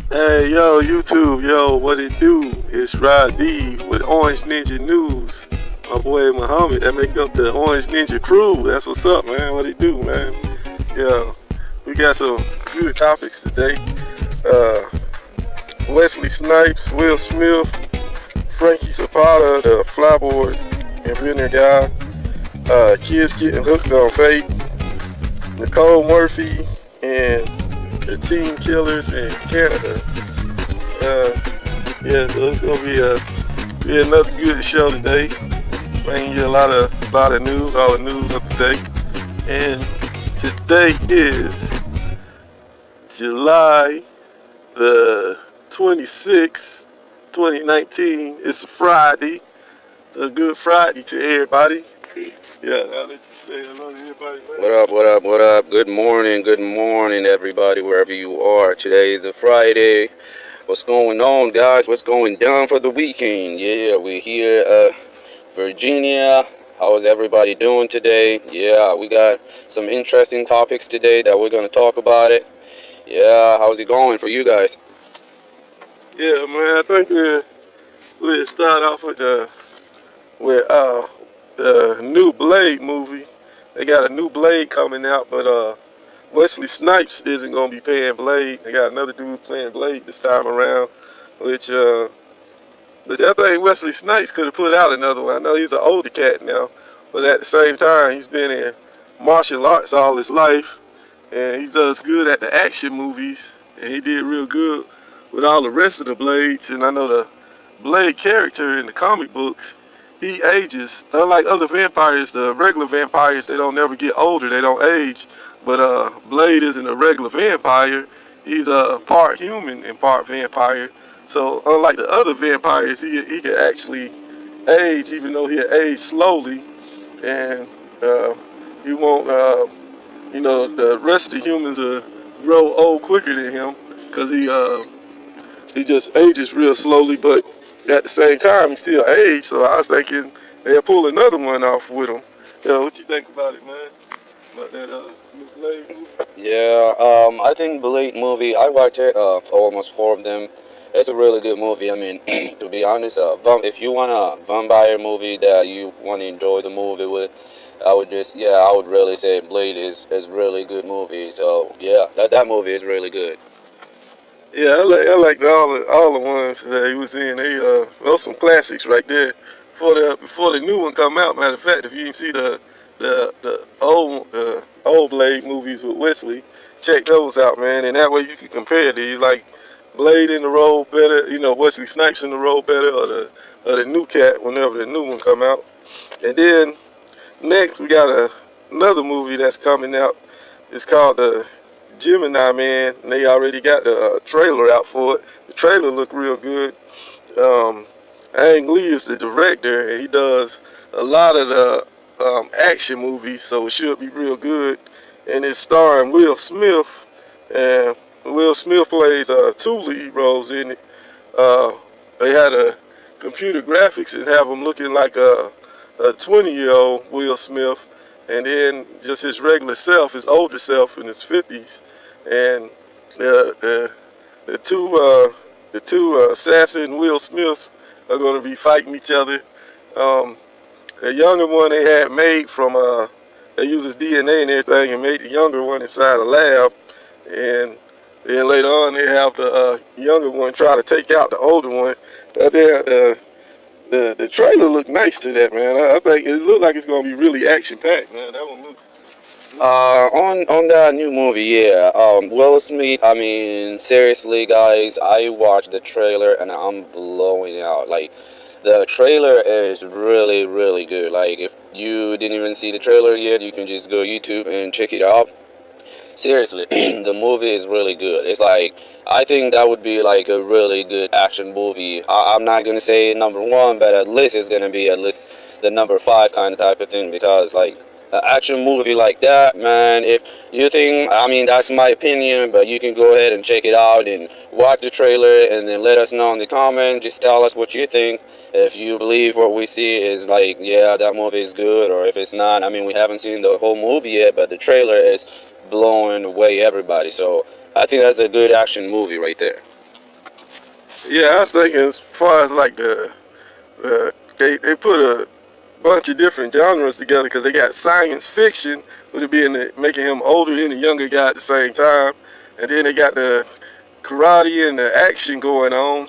Hey, yo, YouTube, yo, what it do? It's Rod D with Orange Ninja News. My boy Muhammad, that make up the Orange Ninja crew. That's what's up, man. What it do, man? Yeah, we got some good topics today. Uh, Wesley Snipes, Will Smith, Frankie Zapata, the flyboard inventor guy. Kids getting hooked on vape. Nicole Murphy and the teen killers in Canada. Uh, yeah, so it's gonna be another good show today. Bringing you a lot of news, all the news of the day. And today is July the 26th, 2019. It's a Friday. A good Friday to everybody. Yeah, I'll let you say hello to everybody. What up, what up, what up? Good morning, everybody, wherever you are. Today is a Friday. What's going on, guys? What's going down for the weekend? Yeah, we're here, Virginia. How is everybody doing today? Yeah, we got some interesting topics today that we're going to talk about it. Yeah, how's it going for you guys? Yeah, man, I think we'll start off with the new Blade movie. They got a new Blade coming out, but Wesley Snipes isn't gonna be playing Blade. They got another dude playing Blade this time around, which I think Wesley Snipes could have put out another one. I know he's an older cat now, but at the same time, he's been in martial arts all his life, and he does good at the action movies, and he did real good with all the rest of the Blades. And I know the Blade character in the comic books, he ages. Unlike other vampires, the regular vampires, they don't never get older, they don't age. But Blade isn't a regular vampire. He's a part human and part vampire. So unlike the other vampires, he can actually age, even though he'll age slowly, and he won't. The rest of the humans will grow old quicker than him because he just ages real slowly. But at the same time, he still ages. So I was thinking they'll pull another one off with him. What you think about it, man? About that new Blade movie? Yeah, I think Blade movie, I watched it, almost four of them. It's a really good movie. I mean, to be honest, if you want a vampire movie that you want to enjoy the movie with, I would really say Blade is really good movie. So yeah, that movie is really good. Yeah, I liked all the ones that he was in. Those some classics right there. Before the new one come out. Matter of fact, if you didn't see the old Blade movies with Wesley, check those out, man. And that way you can compare these. Like Blade in the role better, Wesley Snipes in the role better, or the new cat whenever the new one come out. And then next we got another movie that's coming out. It's called the Gemini Man, and they already got the trailer out for it. The trailer looked real good. Um, Ang Lee is the director, and he does a lot of the action movies, so it should be real good. And it's starring Will Smith, and Will Smith plays two lead roles in it. Uh, they had a computer graphics and have him looking like a 20-year-old Will Smith, and then just his regular self, his older self in his 50s. And the two assassin Will Smiths are going to be fighting each other. Um, the younger one they had made from they use his DNA and everything and made the younger one inside a lab, and then later on they have the younger one try to take out the older one. But the trailer looked nice to that, man. I think it looked like it's gonna be really action packed, man. That one looks. On that new movie, yeah. Will Smith. I mean, seriously, guys, I watched the trailer and I'm blowing out. Like, the trailer is really, really good. Like, if you didn't even see the trailer yet, you can just go YouTube and check it out. Seriously, the movie is really good. It's like, I think that would be like a really good action movie. I'm not gonna say number one, but at least it's gonna be at least the number five kind of type of thing, because like an action movie like that, man, if you think, I mean, that's my opinion, but you can go ahead and check it out and watch the trailer and then let us know in the comment. Just tell us what you think. If you believe what we see is like, yeah, that movie is good, or if it's not. I mean, we haven't seen the whole movie yet, but the trailer is blowing away everybody. So I think that's a good action movie right there. Yeah, I was thinking as far as like they put a bunch of different genres together because they got science fiction with it being making him older and a younger guy at the same time, and then they got the karate and the action going on,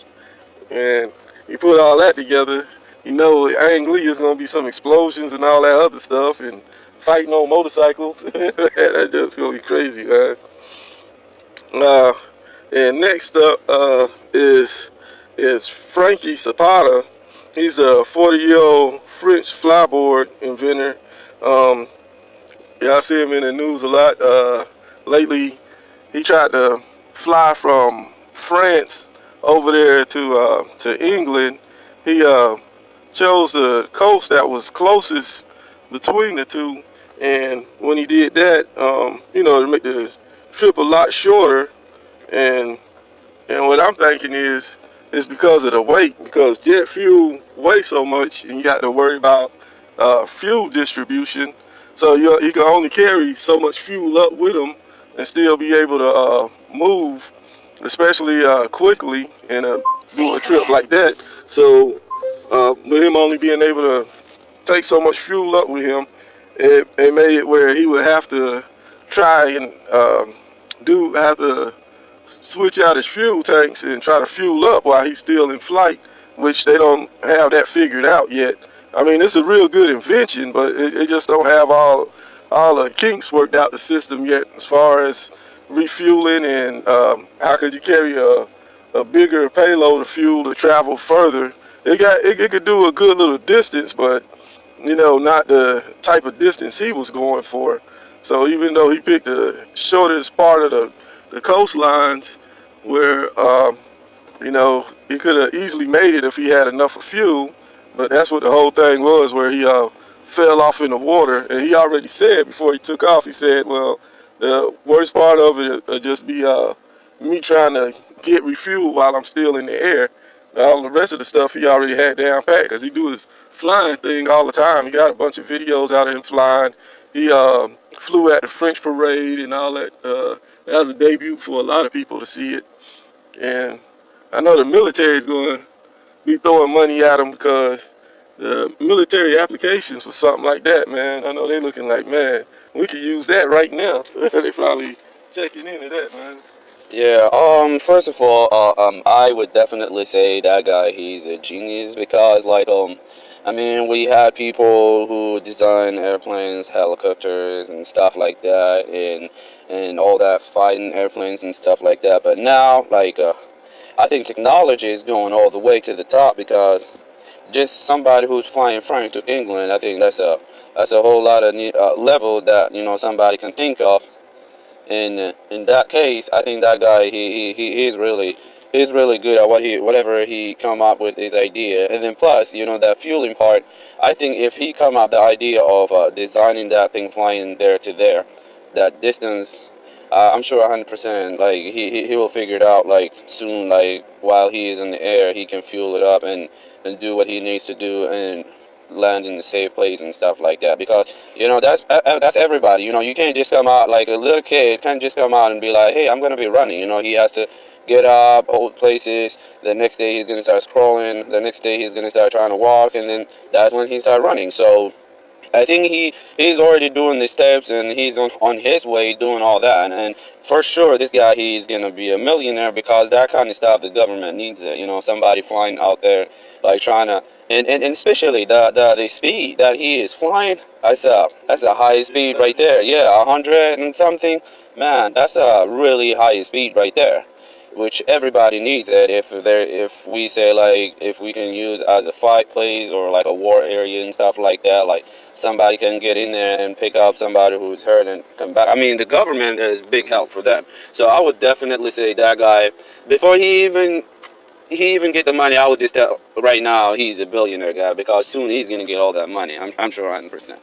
and you put all that together, you know, Ang Lee is gonna be some explosions and all that other stuff and fighting on motorcycles. That's just gonna be crazy, man. Uh, and next up is Frankie Zapata. He's a 40-year-old French flyboard inventor. Um, yeah, I see him in the news a lot lately. He tried to fly from France over there to England. He chose the coast that was closest between the two, and when he did that, you know, to make the trip a lot shorter, and what I'm thinking is it's because of the weight, because jet fuel weighs so much, and you got to worry about fuel distribution. So you can only carry so much fuel up with him and still be able to move, especially quickly and do a trip like that. So with him only being able to take so much fuel up with him, it made it where he would have to try and have to switch out his fuel tanks and try to fuel up while he's still in flight, which they don't have that figured out yet. I mean, it's a real good invention, but it just don't have all the kinks worked out the system yet as far as refueling and how could you carry a bigger payload of fuel to travel further. It could do a good little distance, but you know, not the type of distance he was going for. So even though he picked the shortest part of the coastlines, where you know, he could have easily made it if he had enough of fuel, but that's what the whole thing was, where he fell off in the water. And he already said before he took off, he said, well, the worst part of it will just be me trying to get refueled while I'm still in the air. All the rest of the stuff he already had down pat because he do his flying thing all the time. He got a bunch of videos out of him flying. He flew at the French parade and all that. That was a debut for a lot of people to see it. And I know the military is going to be throwing money at him because the military applications for something like that, man. I know they're looking like, man, we could use that right now. They probably checking into that, man. Yeah, first of all, I would definitely say that guy, he's a genius because, like, I mean, we had people who design airplanes, helicopters, and stuff like that, and all that fighting airplanes and stuff like that. But now, like, I think technology is going all the way to the top because just somebody who's flying Frank to England, I think that's a whole lot of level that somebody can think of. And in that case, I think that guy he's really good at whatever he come up with his idea. And then plus, that fueling part, I think if he come up the idea of designing that thing flying there to there, that distance, I'm sure 100%. Like he will figure it out like soon. Like while he is in the air, he can fuel it up and do what he needs to do and land in a safe place and stuff like that, because that's everybody. You can't just come out like a little kid can't just come out and be like, hey, I'm gonna be running. He has to get up, hold places. The next day he's gonna start scrolling. The next day he's gonna start trying to walk, and then that's when he start running. So I think he's already doing the steps, and he's on his way doing all that. And for sure, this guy, he's gonna be a millionaire because that kind of stuff the government needs it. Somebody flying out there like trying to, and especially the speed that he is flying. That's a high speed right there. Yeah, 100 and something. Man, that's a really high speed right there, which everybody needs it. If we say like if we can use as a fight place or like a war area and stuff like that, like somebody can get in there and pick up somebody who's hurt and come back. I mean, the government is big help for them. So I would definitely say that guy, before he even get the money, I would just tell right now he's a billionaire guy because soon he's gonna get all that money. I'm sure 100%.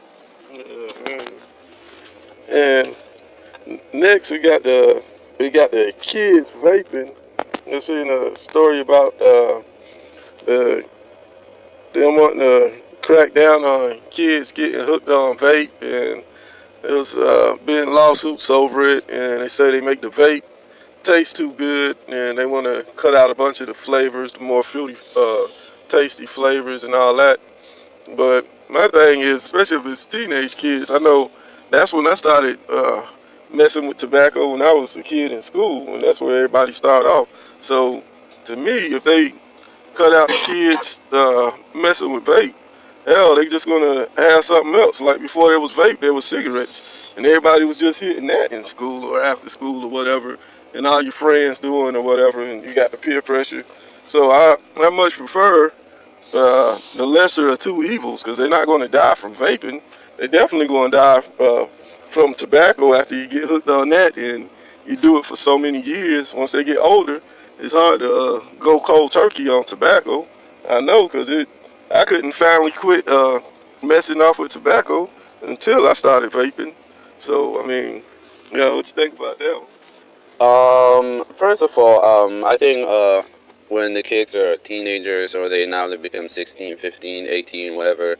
And next we got the kids vaping. I seen a story about the them wanting to crack down on kids getting hooked on vape, and it was been lawsuits over it, and they say they make the vape tastes too good, and they want to cut out a bunch of the flavors, the more fruity, tasty flavors and all that. But my thing is, especially if it's teenage kids, I know that's when I started messing with tobacco when I was a kid in school, and that's where everybody started off. So to me, if they cut out the kids messing with vape, hell, they just gonna have something else. Like before there was vape, there was cigarettes, and everybody was just hitting that in school or after school or whatever, and all your friends doing or whatever, and you got the peer pressure. So I much prefer the lesser of two evils, because they're not going to die from vaping. They're definitely going to die from tobacco after you get hooked on that, and you do it for so many years. Once they get older, it's hard to go cold turkey on tobacco. I know, because I couldn't finally quit messing off with tobacco until I started vaping. So, I mean, what you think about that one? First of all, I think when the kids are teenagers or they become 16, 15, 18, whatever,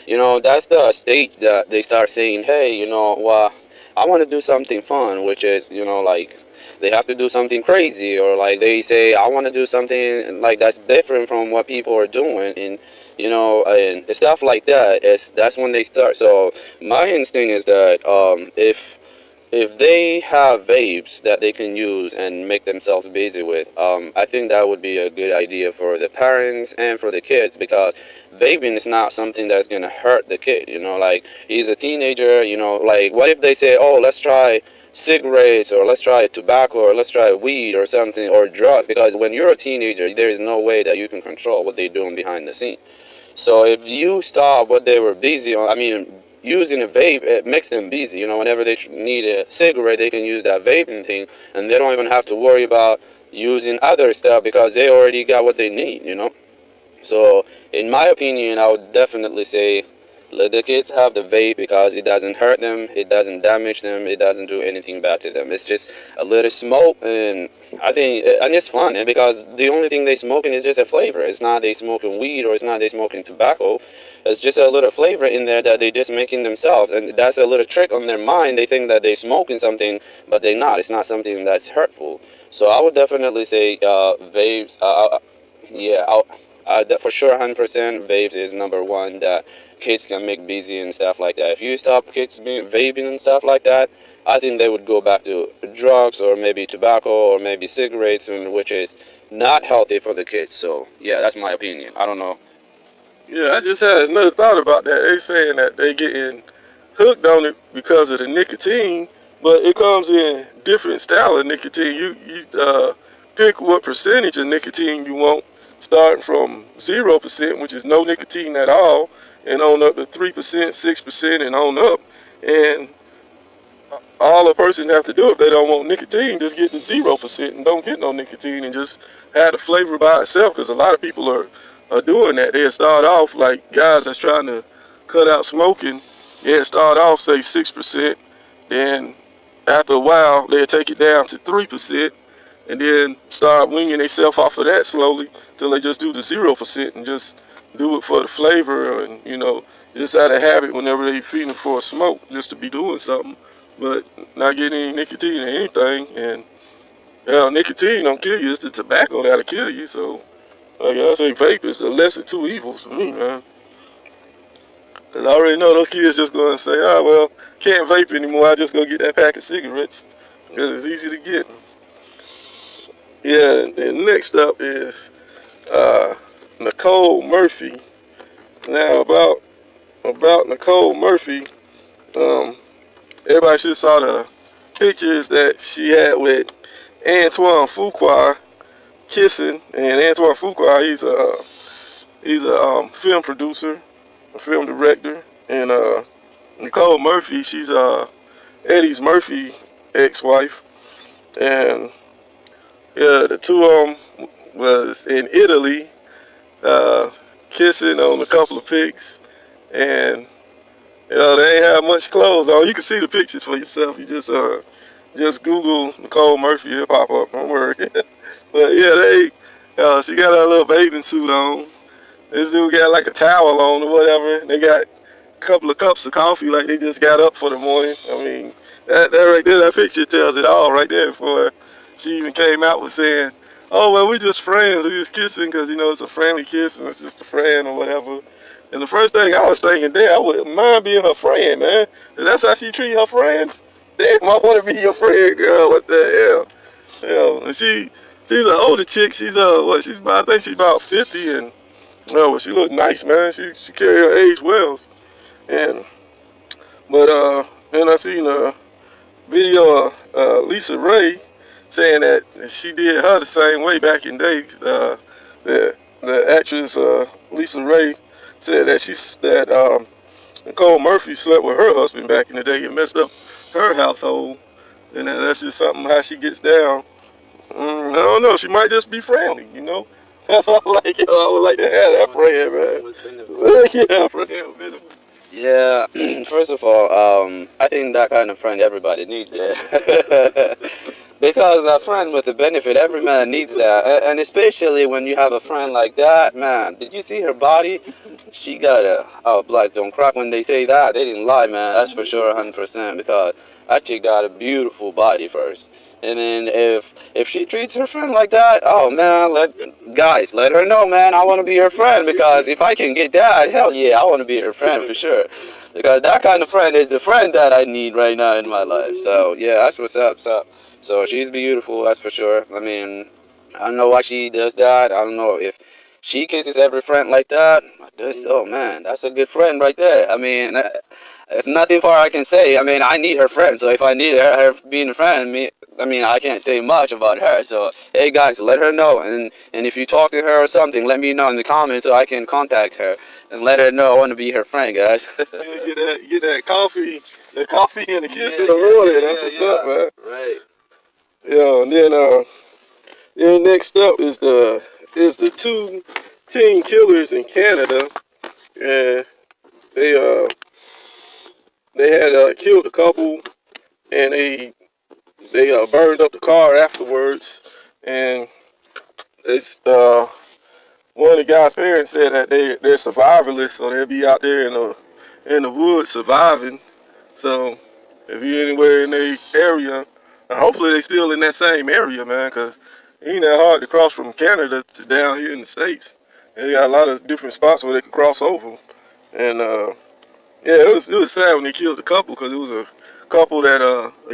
that's the stage that they start saying, hey, well, I want to do something fun, which is, like they have to do something crazy, or like they say, I want to do something like that's different from what people are doing, and and stuff like that. That's when they start. So my instinct is that if they have vapes that they can use and make themselves busy with, I think that would be a good idea for the parents and for the kids, because vaping is not something that's gonna hurt the kid. Like he's a teenager. Like what if they say, oh, let's try cigarettes, or let's try tobacco, or let's try weed or something, or drug, because when you're a teenager there is no way that you can control what they're doing behind the scene. So if you stop what they were busy on, I mean, using a vape, it makes them busy. Whenever they need a cigarette, they can use that vaping thing, and they don't even have to worry about using other stuff because they already got what they need. So, in my opinion, I would definitely say let the kids have the vape, because it doesn't hurt them, it doesn't damage them, it doesn't do anything bad to them. It's just a little smoke, and I think, and it's fun, and because the only thing they smoking is just a flavor. It's not they smoking weed, or it's not they smoking tobacco. It's just a little flavor in there that they just making themselves, and that's a little trick on their mind. They think that they smoking something, but they're not. It's not something that's hurtful. So I would definitely say vapes. Yeah, for sure, 100% vapes is number one that kids can make busy and stuff like that. If you stop kids being vaping and stuff like that, I think they would go back to drugs, or maybe tobacco, or maybe cigarettes, and which is not healthy for the kids. So yeah, that's my opinion. I don't know. Yeah, I just had another thought about that. They saying that they getting hooked on it because of the nicotine, but it comes in different style of nicotine. You pick what percentage of nicotine you want, starting from 0%, which is no nicotine at all, and on up to 3%, 6%, and on up. And all a person have to do if they don't want nicotine, just get the 0% and don't get no nicotine, and just have the flavor by itself. Because a lot of people are doing that. They start off like guys that's trying to cut out smoking. They start off say 6%, then after a while they'll take it down to 3%, and then start winging themselves off of that slowly till they just do the 0% and just do it for the flavor, and just out of habit whenever they feeling for a smoke, just to be doing something, but not getting any nicotine or anything. And nicotine don't kill you; it's the tobacco that'll kill you. So, like I say, vape is the lesser two evils for me, man. Cause I already know those kids just gonna say, "Oh well, can't vape anymore. I just go get that pack of cigarettes because it's easy to get." Yeah, and next up is Nicole Murphy. Now about Nicole Murphy, everybody should saw the pictures that she had with Antoine Fuqua kissing. And Antoine Fuqua, he's a film producer, a film director, and Nicole Murphy, she's Eddie's Murphy ex-wife, and yeah, the two of them was in Italy, kissing on a couple of pics, and they ain't have much clothes on. You can see the pictures for yourself. You just Google Nicole Murphy, it'll pop up. Don't worry. But yeah, she got her little bathing suit on. This dude got like a towel on or whatever. They got a couple of cups of coffee, like they just got up for the morning. I mean, that right there, that picture tells it all right there. For she even came out with saying, "Oh well, we're just friends. We're just kissing because you know it's a friendly kiss and it's just a friend or whatever." And the first thing I was thinking, damn, I wouldn't mind being her friend, man. And that's how she treat her friends. Damn, I want to be your friend, girl. What the hell? Yeah, and she's an older chick. She's what? She's about, I think she's about 50, and well, she look nice, man. She carry her age well, and but then I seen a video of Lisa Ray saying that she did her the same way back in days. The actress Lisa Ray said that Nicole Murphy slept with her husband back in the day and messed up her household, and that's just something how she gets down. I don't know. She might just be friendly, you know. That's what I like. You know, I would like to have that friend, man. Yeah, friend. Yeah, first of all, I think that kind of friend everybody needs it. Because a friend with a benefit, every man needs that. And especially when you have a friend like that, man, did you see her body? She got blood don't crack when they say that. They didn't lie, man. That's for sure, 100%. Because that chick got a beautiful body first. And then if she treats her friend like that, oh man, let her know, man. I want to be her friend because if I can get that, hell yeah, I want to be her friend for sure. Because that kind of friend is the friend that I need right now in my life. So yeah, that's what's up. So she's beautiful, that's for sure. I mean, I don't know why she does that. I don't know if she kisses every friend like that. Oh man, that's a good friend right there. I mean, there's nothing far I can say. I mean, I need her friend. So if I need her being a friend, I mean, I can't say much about her. So hey guys, let her know. And if you talk to her or something, let me know in the comments so I can contact her and let her know I want to be her friend, guys. Get that coffee, the coffee and the kiss in the morning. That's what's up, man. Right. Yeah, and then next up is the two teen killers in Canada, and they uh they had killed a couple, and they burned up the car afterwards, and it's one of the guy's parents said that they're survivalists, so they'll be out there in the woods surviving. So if you're anywhere in the area, and hopefully they still in that same area, man, because it ain't that hard to cross from Canada to down here in the States. They got a lot of different spots where they can cross over. And yeah, it was sad when they killed the couple because it was a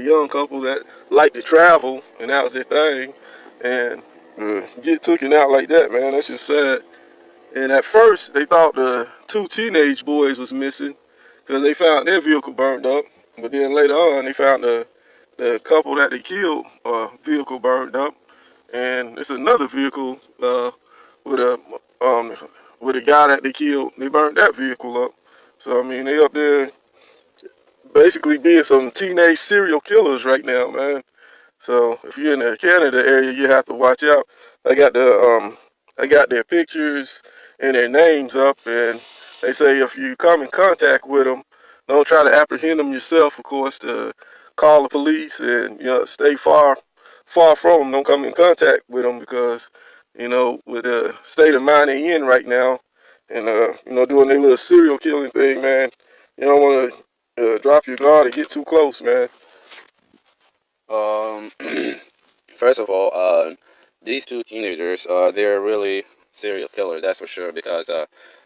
young couple that liked to travel and that was their thing. And get taken out like that, man, that's just sad. And at first, they thought the two teenage boys was missing because they found their vehicle burned up. But then later on, they found the couple that they killed vehicle burned up, and it's another vehicle with a um, with a guy that they killed. They burned that vehicle up. So I mean, they up there basically being some teenage serial killers right now, man. So if you're in the Canada area, you have to watch out. I got I got their pictures and their names up, and they say if you come in contact with them, don't try to apprehend them yourself. Of course, to call the police and stay far from them. Don't come in contact with them because with the state of mind they in right now, and doing their little serial killing thing, man. You don't want to drop your guard or get too close, man. Um, First of all, these two teenagers, they're really serial killer. That's for sure because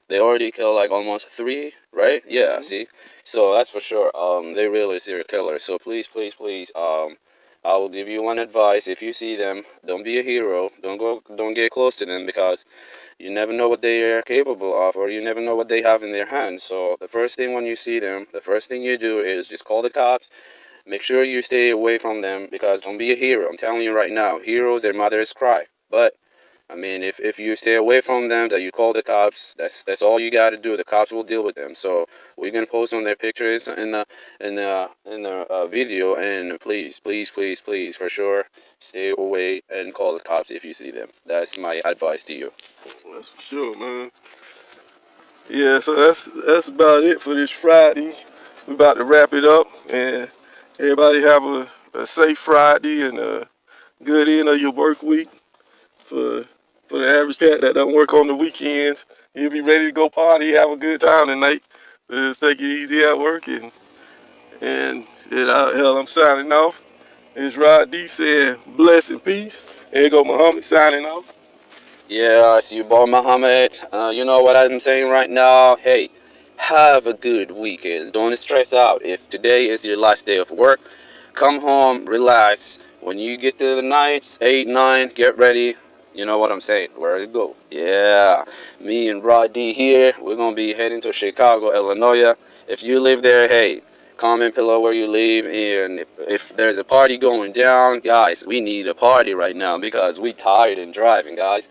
they already killed like almost three, right? Yeah. See, so that's for sure. They really serial killers. So please, please, please, I will give you one advice. If you see them, don't be a hero. Don't get close to them because you never know what they are capable of, or you never know what they have in their hands. So the first thing when you see them, the first thing you do is just call the cops. Make sure you stay away from them because don't be a hero. I'm telling you right now, heroes, their mothers cry. But I mean, if you stay away from them, that you call the cops, that's all you got to do. The cops will deal with them. So we're gonna post on their pictures in the video, and please, please, please, please, for sure, stay away and call the cops if you see them. That's my advice to you. That's for sure, man. Yeah, so that's about it for this Friday. We about to wrap it up, and everybody have a safe Friday and a good end of your work week. For for the average cat that don't work on the weekends, you'll be ready to go party, have a good time tonight. Just take it easy at work, and hell, I'm signing off. It's Rod D saying bless and peace. Here go Muhammad signing off. Yeah, it's your boy Muhammad. You know what I'm saying right now? Hey, have a good weekend. Don't stress out. If today is your last day of work, come home, relax. When you get to the night, 8, 9, get ready. You know what I'm saying? Where to go? Yeah, me and Rod D here. We're gonna be heading to Chicago, Illinois. If you live there, hey, comment below where you live, and if there's a party going down, guys, we need a party right now because we tired and driving, guys.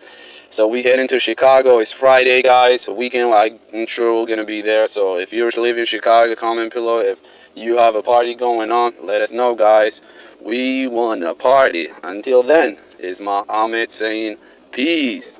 So we heading to Chicago. It's Friday, guys. A weekend, like, I'm sure we're gonna be there. So if you live in Chicago, comment below. If you have a party going on, let us know, guys. We want a party. Until then, is Muhammad saying peace.